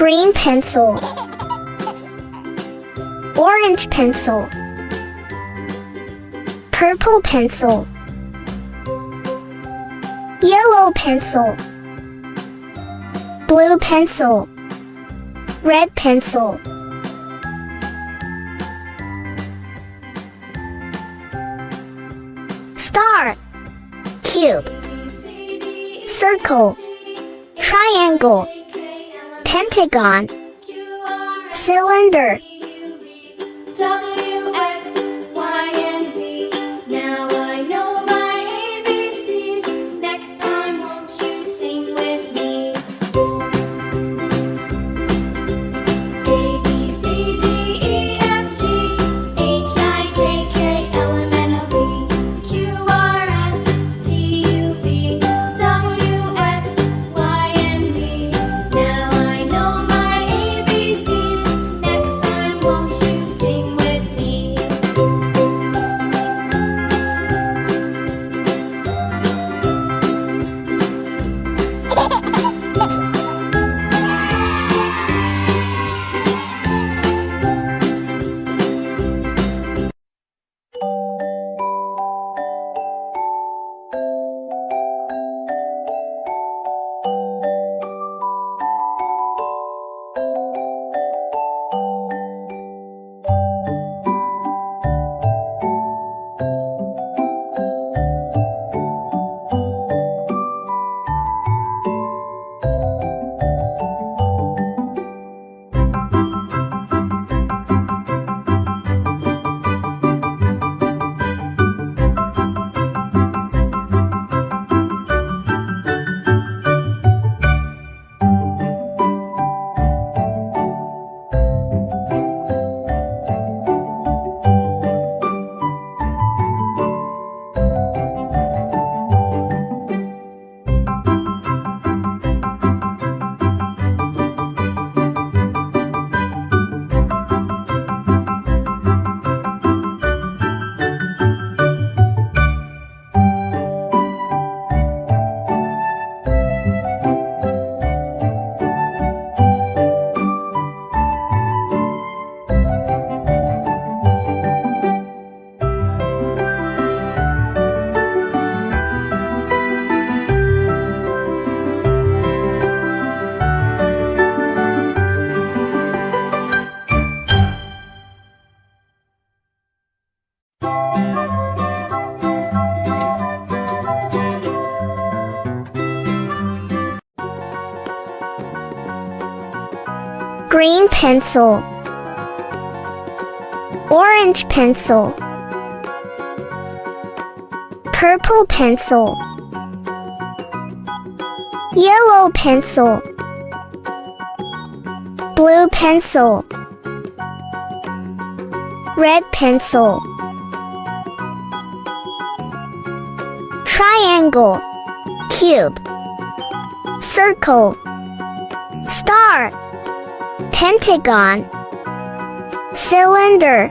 Green pencil. Orange pencil. Purple pencil. Yellow pencil. Blue pencil. Red pencil. Star. Cube. Circle. Triangle. Pentagon. Cylinder. W, X, Y, and Z. Now I know my ABCs. Next time, won't you sing with me? A, B, C, D, E, F, G, H, I, J, K, L, M, N, O, P, Q, R, S, T, U, V, W, X, Y, and Z. Now I know my ABCs. Next time, won't you sing with me? Green pencil. Orange pencil. Purple pencil. Yellow pencil. Blue pencil. Red pencil. Triangle. Cube. Circle. Star. Pentagon. Cylinder.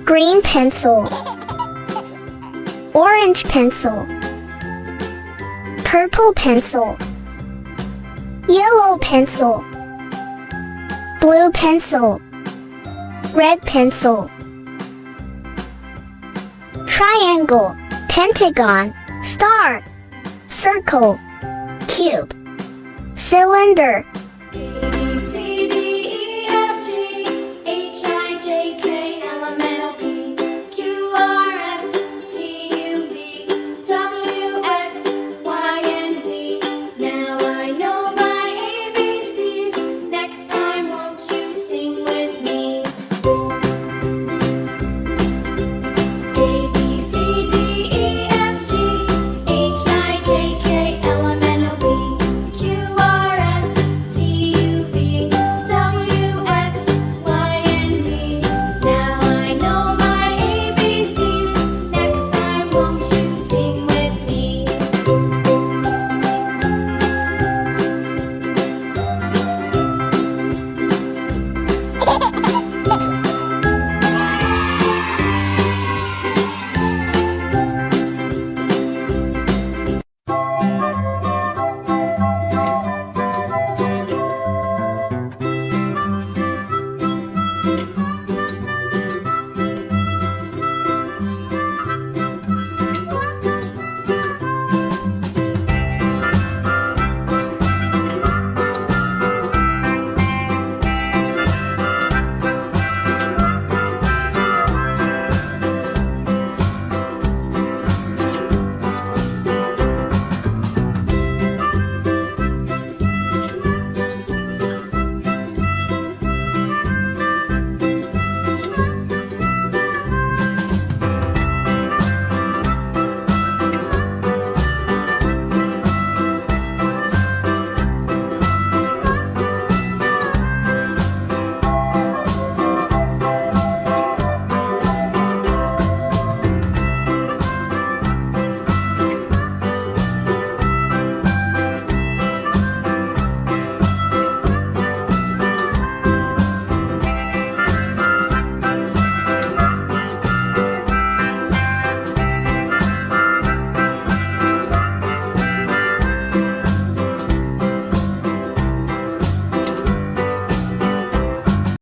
green pencil, orange pencil, purple pencil, yellow pencil, blue pencil, red pencil, triangle, pentagon, star, circle, cube, cylinder,